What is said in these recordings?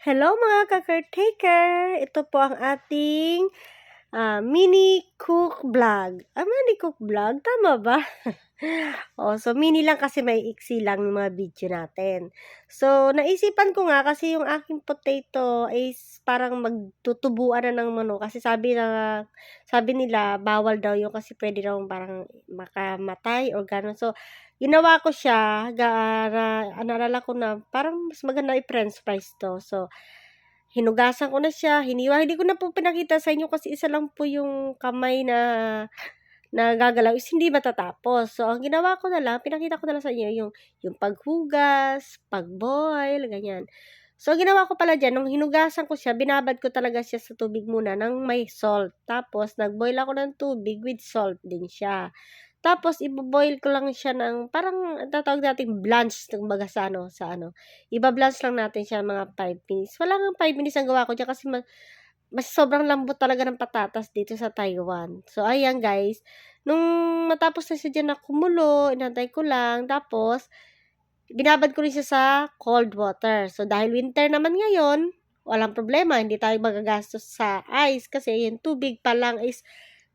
Hello mga ka-caretaker! Ito po ang ating mini cook vlog. Mini cook vlog? Tama ba? So mini lang kasi may iksi lang yung mga video natin. So, naisipan ko nga kasi yung aking potato is parang magtutubuan na ng manok kasi sabi nila bawal daw yung kasi pwede daw parang makamatay or gano'n. So, ginawa ko siya, naalala ko na parang mas maganda i-french fries to. So, hinugasan ko na siya, hiniwa. Hindi ko na po pinakita sa inyo kasi isa lang po yung kamay na gagalaw is hindi matatapos. So, ang ginawa ko na lang, pinakita ko na lang sa inyo yung paghugas, pag-boil, ganyan. So, ginawa ko pala dyan, nung hinugasan ko siya, binabad ko talaga siya sa tubig muna ng may salt. Tapos, nag-boil ako ng tubig with salt din siya. Tapos, ibo-boil ko lang siya ng, parang, tatawag natin blanch, kumbaga sa iba-blanch lang natin siya mga 5 minutes. Wala nga 5 minutes ang gawa ko dyan kasi mas sobrang lambot talaga ng patatas dito sa Taiwan. So, ayan guys. Nung matapos na siya dyan na kumulo, inantay ko lang. Tapos, binabad ko rin siya sa cold water. So, dahil winter naman ngayon, walang problema. Hindi tayo magagastos sa ice kasi yung tubig pa lang is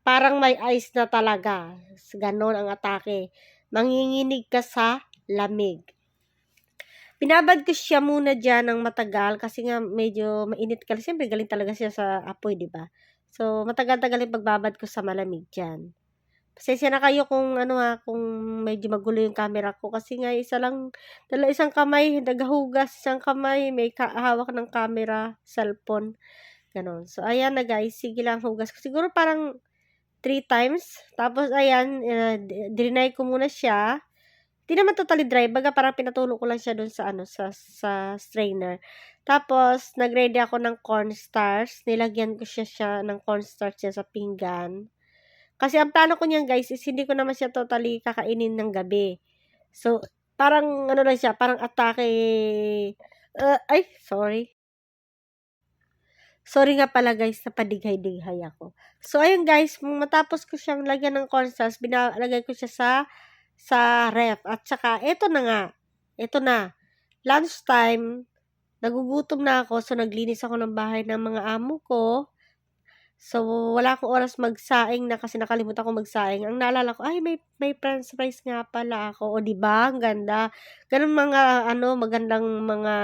parang may ice na talaga. Ganon ang atake. Manginginig ka sa lamig. Binabad ko siya muna dyan ng matagal kasi nga medyo mainit kasi. Siyempre, galing talaga siya sa apoy, di ba? So, matagal-tagal yung pagbabad ko sa malamig dyan. Pasensya na kayo kung kung medyo magulo yung camera ko kasi nga isang kamay, naghugas, isang kamay, may hawak ng camera, cellphone, ganon. So, ayan na guys, sige lang hugas ko. Siguro parang 3 times. Tapos, ayan, drinay ko muna siya. Di naman totally dry, baga parang pinatulo ko lang siya dun sa sa strainer. Tapos, nag-ready ako ng cornstarch. Nilagyan ko siya ng cornstarch sa pinggan. Kasi ang plano ko niyan guys is hindi ko naman siya totally kakainin ng gabi. So, parang lang siya, parang atake. Sorry. Sorry nga pala guys, napadighay-dighay ako. So, ayun guys, matapos ko siyang lagyan ng cornstarch, binalagay ko siya sa ref. At saka, eto na nga. Eto na. Lunchtime, nagugutom na ako. So, naglinis ako ng bahay ng mga amo ko. So, wala akong oras magsaing na kasi nakalimutan ko magsaing. Ang naalala ko, ay, may french fries nga pala ako. O, diba? Ang ganda. Ganun mga, magandang mga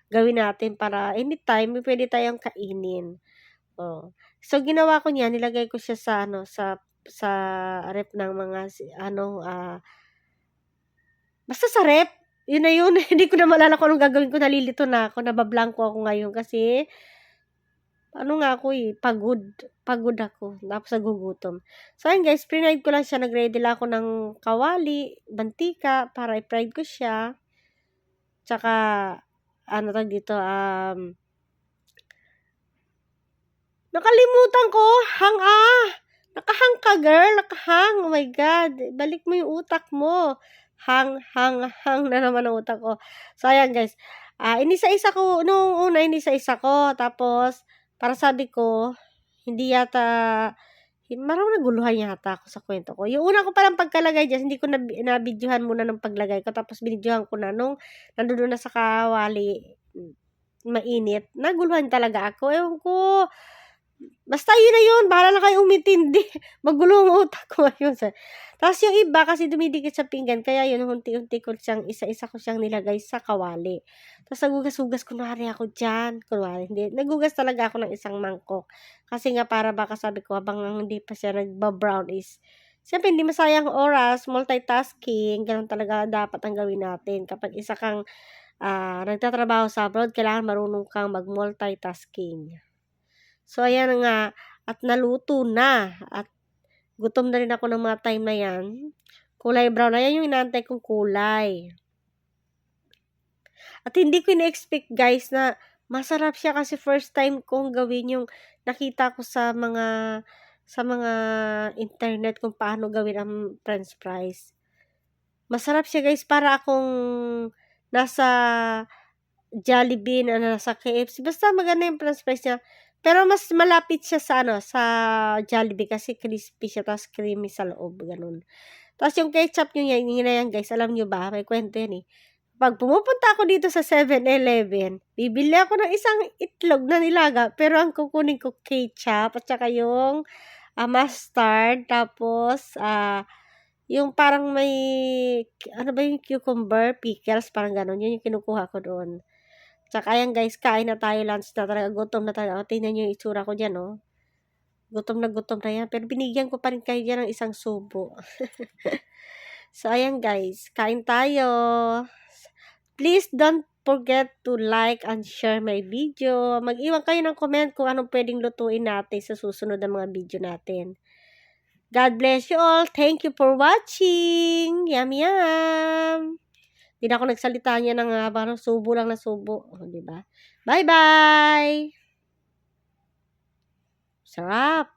gawin natin para anytime, pwede tayong kainin. Oh. So, ginawa ko niya, nilagay ko siya sa ref ng mga, basta sa ref. Yun na yun. Hindi ko na maalala kung anong gagawin ko. Nalilito na ako. Nabablanko ako ngayon kasi pagod. Pagod ako. Tapos nagugutom. So, ayun guys, pre-fried ko lang siya. Nag-ready lang ako ng kawali, mantika, para i-fried ko siya. Tsaka, dito, nakalimutan ko, nakahang ka girl, nakahang, oh my god, balik mo yung utak mo. Hang na naman ang utak ko. So, ayan guys, inisa-isa ko, noong una inisa-isa ko, tapos, para sabi ko, hindi yata, marang naguluhan yata ako sa kwento ko. Yung una ko palang pagkalagay dyan, hindi ko nabidyohan muna ng paglagay ko, tapos binidyohan ko na nung nandoon na sa kawali, mainit, naguluhan talaga ako. Ewan ko, basta yun na yun, bahala na kayo umintindi. Magulo ang utak ko ngayon. Tapos yung iba kasi dumidikit sa pinggan, kaya yun, unti-unti ko siyang, isa-isa ko siyang nilagay sa kawali. Tapos nagugas-ugas, kunwari ako dyan. Kunwari, hindi. Nagugas talaga ako ng isang mangkok. Kasi nga para baka sabi ko, habang hindi pa siya nagba-brown is, siyempre hindi masayang oras, multitasking, ganun talaga dapat ang gawin natin. Kapag isa kang nagtatrabaho sa abroad, kailangan marunong kang mag-multitasking. So, ayan nga, at naluto na, at gutom na rin ako ng mga time na yan. Kulay brown, ayan yung inaantay kong kulay. At hindi ko ina-expect guys na masarap siya kasi first time kong gawin yung nakita ko sa mga internet kung paano gawin ang french fries. Masarap siya guys, para akong nasa Jollibee, nasa KFC. Basta maganda yung french fries niya. Pero mas malapit siya sa Jollibee kasi crispy siya, tapos creamy sa loob, ganun. Tapos yung ketchup nyo yan guys, alam nyo ba, may kwento yan eh. Pag pumupunta ako dito sa 7-Eleven, bibili ako ng isang itlog na nilaga, pero ang kukunin ko ketchup at saka yung mustard, tapos yung parang may, ano ba yung cucumber, pickles, parang gano'n. Yun yung kinukuha ko doon. Tsaka ayan guys, kain na tayo, lunch na talaga, gutom na talaga. Tingnan nyo yung itsura ko dyan, oh. Gutom na yan. Pero binigyan ko pa rin kayo dyan ng isang subo. So, ayan guys, kain tayo. Please don't forget to like and share my video. Mag-iwan kayo ng comment kung anong pwedeng lutuin natin sa susunod na mga video natin. God bless you all. Thank you for watching. Yum, yum. Hindi na ako nagsalita niya ng parang subo lang na subo. Oh, diba? Bye-bye! Sarap!